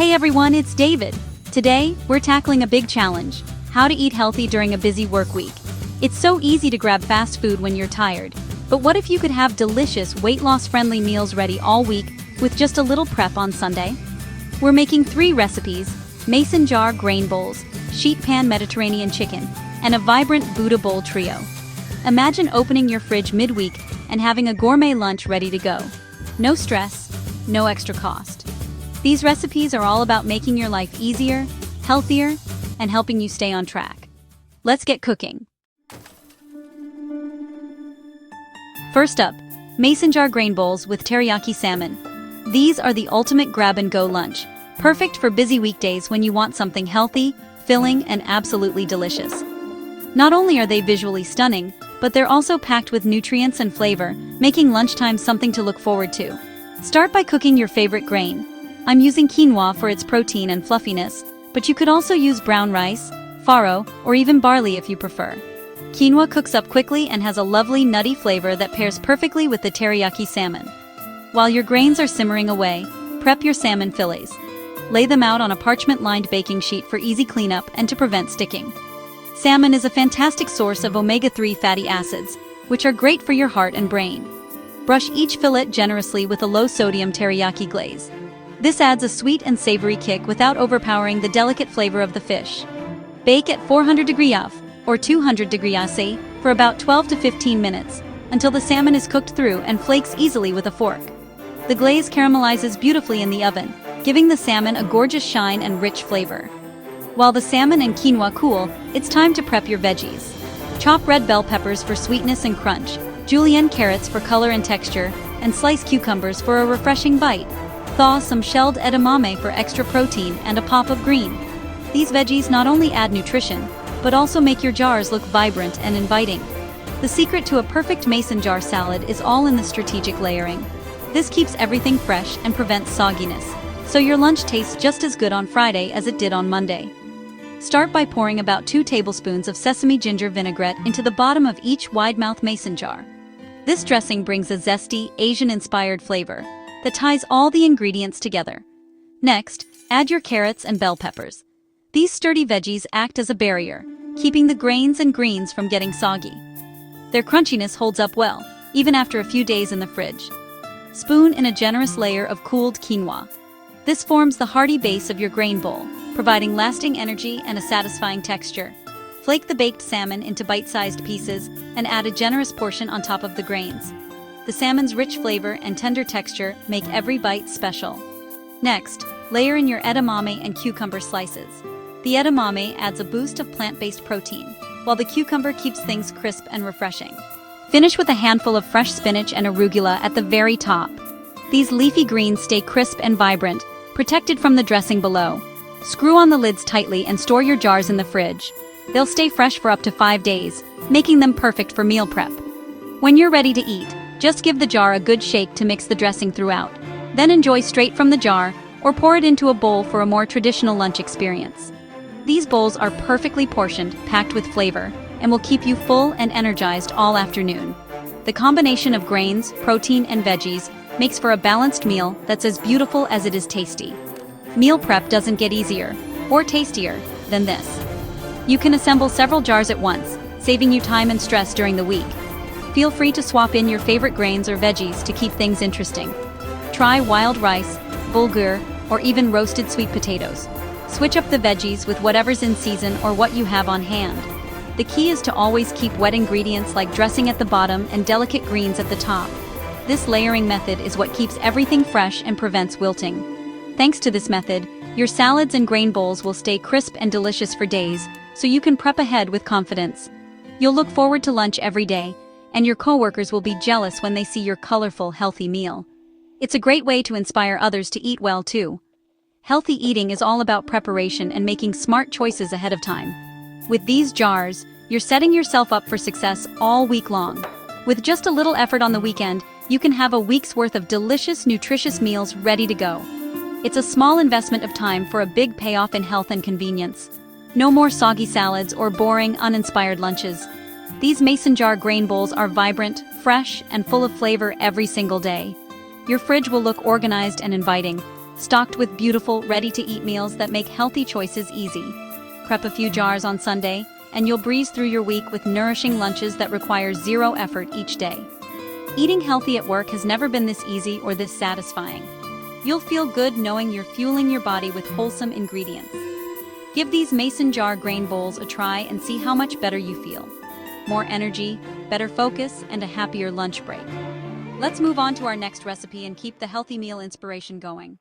Hey everyone, it's David. Today, we're tackling a big challenge: how to eat healthy during a busy work week. It's so easy to grab fast food when you're tired, but what if you could have delicious, weight-loss-friendly meals ready all week with just a little prep on Sunday? We're making 3 recipes: mason jar grain bowls, sheet pan Mediterranean chicken, and a vibrant Buddha bowl trio. Imagine opening your fridge midweek and having a gourmet lunch ready to go. No stress, no extra cost. These recipes are all about making your life easier, healthier, and helping you stay on track. Let's get cooking. First up, mason jar grain bowls with teriyaki salmon. These are the ultimate grab-and-go lunch, perfect for busy weekdays when you want something healthy, filling, and absolutely delicious. Not only are they visually stunning, but they're also packed with nutrients and flavor, making lunchtime something to look forward to. Start by cooking your favorite grain. I'm using quinoa for its protein and fluffiness, but you could also use brown rice, farro, or even barley if you prefer. Quinoa cooks up quickly and has a lovely nutty flavor that pairs perfectly with the teriyaki salmon. While your grains are simmering away, prep your salmon fillets. Lay them out on a parchment-lined baking sheet for easy cleanup and to prevent sticking. Salmon is a fantastic source of omega-3 fatty acids, which are great for your heart and brain. Brush each fillet generously with a low-sodium teriyaki glaze. This adds a sweet and savory kick without overpowering the delicate flavor of the fish. Bake at 400 degrees F or 200 degrees C for about 12 to 15 minutes until the salmon is cooked through and flakes easily with a fork. The glaze caramelizes beautifully in the oven, giving the salmon a gorgeous shine and rich flavor. While the salmon and quinoa cool, it's time to prep your veggies. Chop red bell peppers for sweetness and crunch, julienne carrots for color and texture, and slice cucumbers for a refreshing bite. Thaw some shelled edamame for extra protein and a pop of green. These veggies not only add nutrition, but also make your jars look vibrant and inviting. The secret to a perfect mason jar salad is all in the strategic layering. This keeps everything fresh and prevents sogginess, so your lunch tastes just as good on Friday as it did on Monday. Start by pouring about 2 tablespoons of sesame ginger vinaigrette into the bottom of each wide-mouth mason jar. This dressing brings a zesty, Asian-inspired flavor that ties all the ingredients together. Next, add your carrots and bell peppers. These sturdy veggies act as a barrier, keeping the grains and greens from getting soggy. Their crunchiness holds up well, even after a few days in the fridge. Spoon in a generous layer of cooled quinoa. This forms the hearty base of your grain bowl, providing lasting energy and a satisfying texture. Flake the baked salmon into bite-sized pieces and add a generous portion on top of the grains. The salmon's rich flavor and tender texture make every bite special. Next, layer in your edamame and cucumber slices. The edamame adds a boost of plant-based protein, while the cucumber keeps things crisp and refreshing. Finish with a handful of fresh spinach and arugula at the very top. These leafy greens stay crisp and vibrant, protected from the dressing below. Screw on the lids tightly and store your jars in the fridge. They'll stay fresh for up to 5 days, making them perfect for meal prep. When you're ready to eat, just give the jar a good shake to mix the dressing throughout. Then enjoy straight from the jar, or pour it into a bowl for a more traditional lunch experience. These bowls are perfectly portioned, packed with flavor, and will keep you full and energized all afternoon. The combination of grains, protein, and veggies makes for a balanced meal that's as beautiful as it is tasty. Meal prep doesn't get easier, or tastier, than this. You can assemble several jars at once, saving you time and stress during the week. Feel free to swap in your favorite grains or veggies to keep things interesting. Try wild rice, bulgur, or even roasted sweet potatoes. Switch up the veggies with whatever's in season or what you have on hand. The key is to always keep wet ingredients like dressing at the bottom and delicate greens at the top. This layering method is what keeps everything fresh and prevents wilting. Thanks to this method, your salads and grain bowls will stay crisp and delicious for days, so you can prep ahead with confidence. You'll look forward to lunch every day, and your coworkers will be jealous when they see your colorful, healthy meal. It's a great way to inspire others to eat well too. Healthy eating is all about preparation and making smart choices ahead of time. With these jars, you're setting yourself up for success all week long. With just a little effort on the weekend, you can have a week's worth of delicious, nutritious meals ready to go. It's a small investment of time for a big payoff in health and convenience. No more soggy salads or boring, uninspired lunches. These mason jar grain bowls are vibrant, fresh, and full of flavor every single day. Your fridge will look organized and inviting, stocked with beautiful, ready-to-eat meals that make healthy choices easy. Prep a few jars on Sunday, and you'll breeze through your week with nourishing lunches that require zero effort each day. Eating healthy at work has never been this easy or this satisfying. You'll feel good knowing you're fueling your body with wholesome ingredients. Give these mason jar grain bowls a try and see how much better you feel. More energy, better focus, and a happier lunch break. Let's move on to our next recipe and keep the healthy meal inspiration going.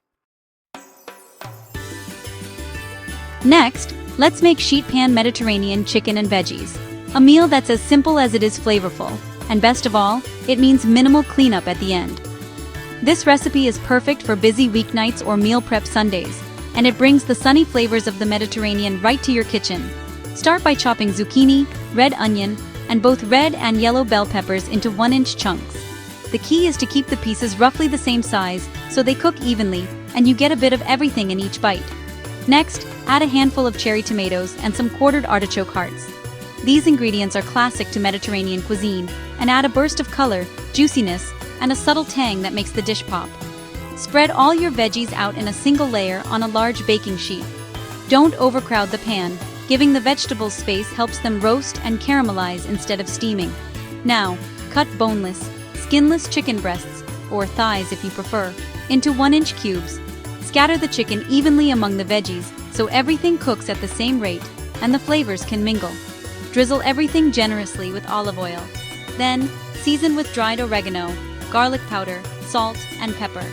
Next, let's make sheet pan Mediterranean chicken and veggies. A meal that's as simple as it is flavorful, and best of all, it means minimal cleanup at the end. This recipe is perfect for busy weeknights or meal prep Sundays, and it brings the sunny flavors of the Mediterranean right to your kitchen. Start by chopping zucchini, red onion, and both red and yellow bell peppers into 1-inch chunks. The key is to keep the pieces roughly the same size so they cook evenly and you get a bit of everything in each bite. Next, add a handful of cherry tomatoes and some quartered artichoke hearts. These ingredients are classic to Mediterranean cuisine and add a burst of color, juiciness, and a subtle tang that makes the dish pop. Spread all your veggies out in a single layer on a large baking sheet. Don't overcrowd the pan. Giving the vegetables space helps them roast and caramelize instead of steaming. Now, cut boneless, skinless chicken breasts, or thighs if you prefer, into 1-inch cubes. Scatter the chicken evenly among the veggies so everything cooks at the same rate and the flavors can mingle. Drizzle everything generously with olive oil. Then, season with dried oregano, garlic powder, salt, and pepper.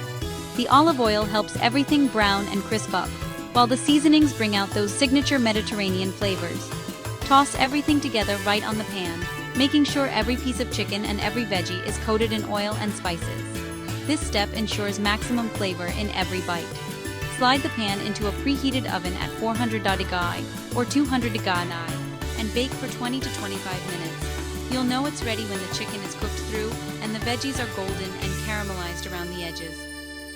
The olive oil helps everything brown and crisp up, while the seasonings bring out those signature Mediterranean flavors. Toss everything together right on the pan, making sure every piece of chicken and every veggie is coated in oil and spices. This step ensures maximum flavor in every bite. Slide the pan into a preheated oven at 400°C or 200°C and bake for 20 to 25 minutes. You'll know it's ready when the chicken is cooked through and the veggies are golden and caramelized around the edges.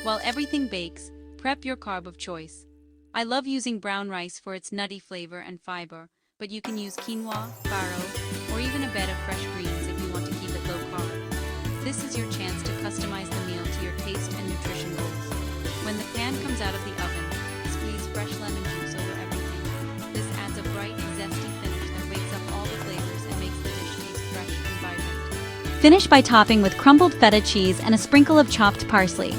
While everything bakes, prep your carb of choice. I love using brown rice for its nutty flavor and fiber, but you can use quinoa, farro, or even a bed of fresh greens if you want to keep it low carb. This is your chance to customize the meal to your taste and nutrition goals. When the pan comes out of the oven, squeeze fresh lemon juice over everything. This adds a bright, zesty finish that wakes up all the flavors and makes the dish taste fresh and vibrant. Finish by topping with crumbled feta cheese and a sprinkle of chopped parsley.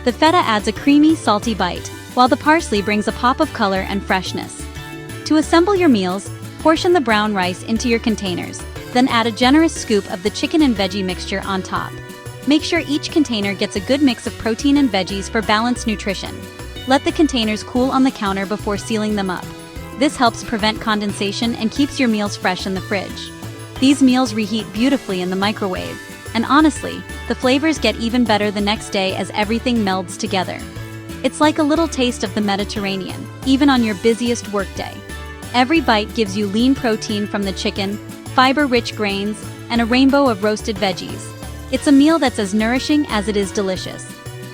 The feta adds a creamy, salty bite, while the parsley brings a pop of color and freshness. To assemble your meals, portion the brown rice into your containers, then add a generous scoop of the chicken and veggie mixture on top. Make sure each container gets a good mix of protein and veggies for balanced nutrition. Let the containers cool on the counter before sealing them up. This helps prevent condensation and keeps your meals fresh in the fridge. These meals reheat beautifully in the microwave, and honestly, the flavors get even better the next day as everything melds together. It's like a little taste of the Mediterranean, even on your busiest workday. Every bite gives you lean protein from the chicken, fiber-rich grains, and a rainbow of roasted veggies. It's a meal that's as nourishing as it is delicious.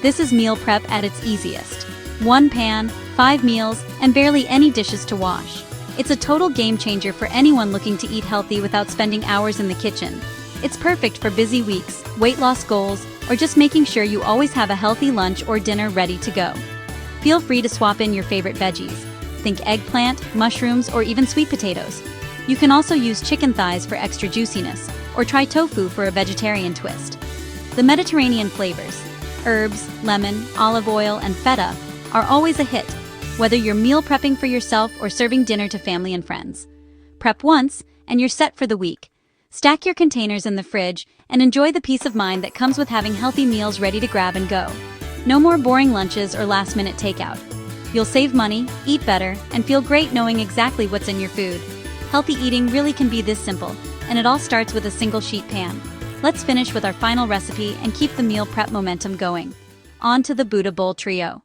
This is meal prep at its easiest. 1 pan, 5 meals, and barely any dishes to wash. It's a total game changer for anyone looking to eat healthy without spending hours in the kitchen. It's perfect for busy weeks, weight loss goals, or just making sure you always have a healthy lunch or dinner ready to go. Feel free to swap in your favorite veggies. Think eggplant, mushrooms, or even sweet potatoes. You can also use chicken thighs for extra juiciness, or try tofu for a vegetarian twist. The Mediterranean flavors, herbs, lemon, olive oil, and feta, are always a hit, whether you're meal prepping for yourself or serving dinner to family and friends. Prep once, and you're set for the week. Stack your containers in the fridge and enjoy the peace of mind that comes with having healthy meals ready to grab and go. No more boring lunches or last-minute takeout. You'll save money, eat better, and feel great knowing exactly what's in your food. Healthy eating really can be this simple, and it all starts with a single sheet pan. Let's finish with our final recipe and keep the meal prep momentum going. On to the Buddha Bowl Trio.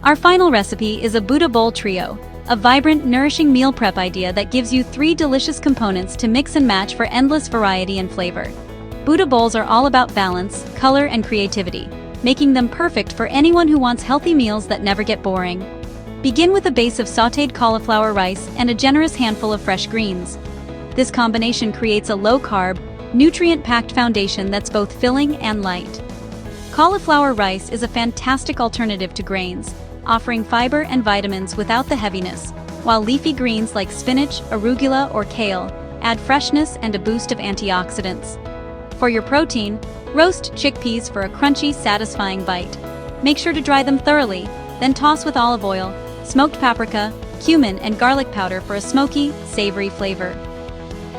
Our final recipe is a Buddha Bowl Trio, a vibrant, nourishing meal prep idea that gives you 3 delicious components to mix and match for endless variety and flavor. Buddha bowls are all about balance, color, and creativity, making them perfect for anyone who wants healthy meals that never get boring. Begin with a base of sautéed cauliflower rice and a generous handful of fresh greens. This combination creates a low-carb, nutrient-packed foundation that's both filling and light. Cauliflower rice is a fantastic alternative to grains, offering fiber and vitamins without the heaviness, while leafy greens like spinach, arugula, or kale add freshness and a boost of antioxidants. For your protein, roast chickpeas for a crunchy, satisfying bite. Make sure to dry them thoroughly, then toss with olive oil, smoked paprika, cumin, and garlic powder for a smoky, savory flavor.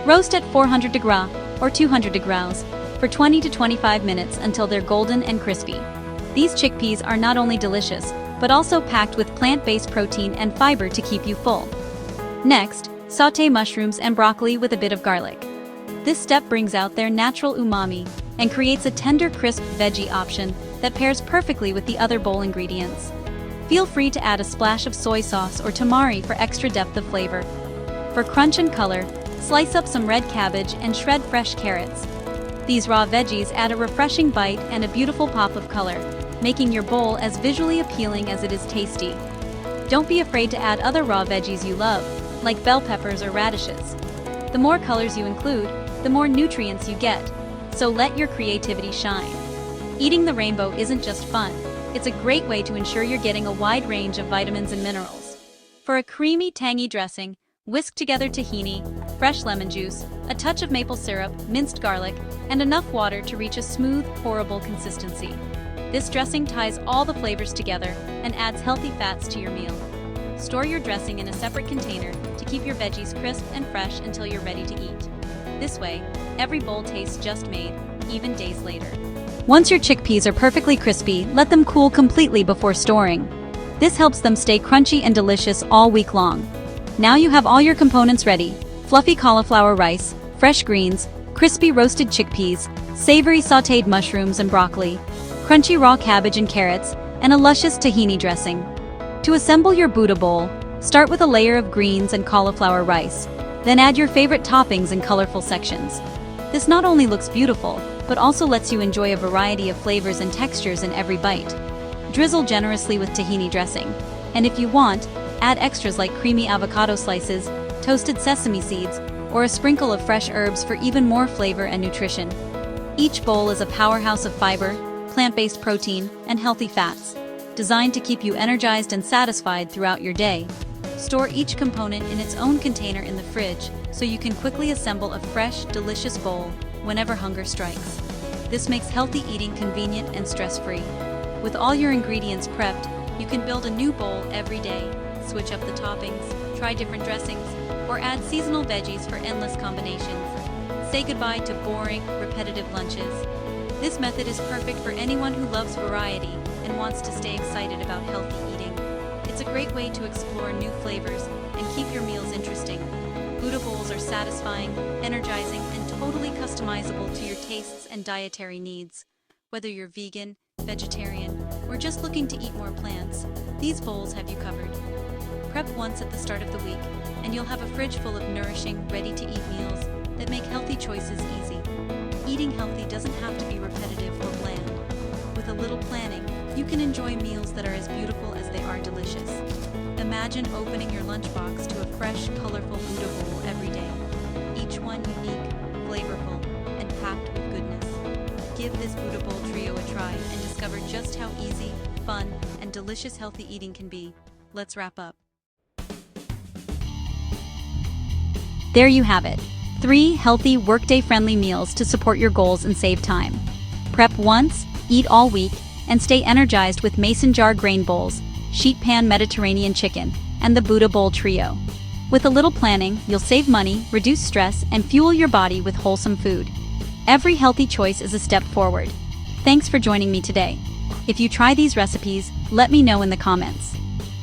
Roast at 400 degrees or 200 degrees for 20 to 25 minutes until they're golden and crispy. These chickpeas are not only delicious, but also packed with plant-based protein and fiber to keep you full. Next, sauté mushrooms and broccoli with a bit of garlic. This step brings out their natural umami and creates a tender, crisp veggie option that pairs perfectly with the other bowl ingredients. Feel free to add a splash of soy sauce or tamari for extra depth of flavor. For crunch and color, slice up some red cabbage and shred fresh carrots. These raw veggies add a refreshing bite and a beautiful pop of color, making your bowl as visually appealing as it is tasty. Don't be afraid to add other raw veggies you love, like bell peppers or radishes. The more colors you include, the more nutrients you get, so let your creativity shine. Eating the rainbow isn't just fun, it's a great way to ensure you're getting a wide range of vitamins and minerals. For a creamy, tangy dressing, whisk together tahini, fresh lemon juice, a touch of maple syrup, minced garlic, and enough water to reach a smooth, pourable consistency. This dressing ties all the flavors together and adds healthy fats to your meal. Store your dressing in a separate container to keep your veggies crisp and fresh until you're ready to eat. This way, every bowl tastes just made, even days later. Once your chickpeas are perfectly crispy, let them cool completely before storing. This helps them stay crunchy and delicious all week long. Now you have all your components ready: fluffy cauliflower rice, fresh greens, crispy roasted chickpeas, savory sautéed mushrooms and broccoli, crunchy raw cabbage and carrots, and a luscious tahini dressing. To assemble your Buddha bowl, start with a layer of greens and cauliflower rice, then add your favorite toppings in colorful sections. This not only looks beautiful, but also lets you enjoy a variety of flavors and textures in every bite. Drizzle generously with tahini dressing, and if you want, add extras like creamy avocado slices, toasted sesame seeds, or a sprinkle of fresh herbs for even more flavor and nutrition. Each bowl is a powerhouse of fiber, plant-based protein, and healthy fats, designed to keep you energized and satisfied throughout your day. Store each component in its own container in the fridge so you can quickly assemble a fresh, delicious bowl whenever hunger strikes. This makes healthy eating convenient and stress-free. With all your ingredients prepped, you can build a new bowl every day, switch up the toppings, try different dressings, or add seasonal veggies for endless combinations. Say goodbye to boring, repetitive lunches. This method is perfect for anyone who loves variety and wants to stay excited about healthy eating. It's a great way to explore new flavors and keep your meals interesting. Buddha bowls are satisfying, energizing, and totally customizable to your tastes and dietary needs. Whether you're vegan, vegetarian, or just looking to eat more plants, these bowls have you covered. Prep once at the start of the week, and you'll have a fridge full of nourishing, ready-to-eat meals that make healthy choices easy. Eating healthy doesn't have to be repetitive or bland. With a little planning, you can enjoy meals that are as beautiful as they are delicious. Imagine opening your lunchbox to a fresh, colorful Buddha bowl every day, each one unique, flavorful, and packed with goodness. Give this Buddha bowl trio a try and discover just how easy, fun, and delicious healthy eating can be. Let's wrap up. There you have it. 3 healthy, workday-friendly meals to support your goals and save time. Prep once, eat all week, and stay energized with mason jar grain bowls, sheet pan Mediterranean chicken, and the Buddha bowl trio. With a little planning, you'll save money, reduce stress, and fuel your body with wholesome food. Every healthy choice is a step forward. Thanks for joining me today. If you try these recipes, let me know in the comments.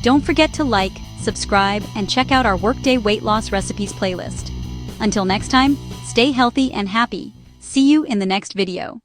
Don't forget to like, subscribe, and check out our Workday Weight Loss Recipes playlist. Until next time, stay healthy and happy. See you in the next video.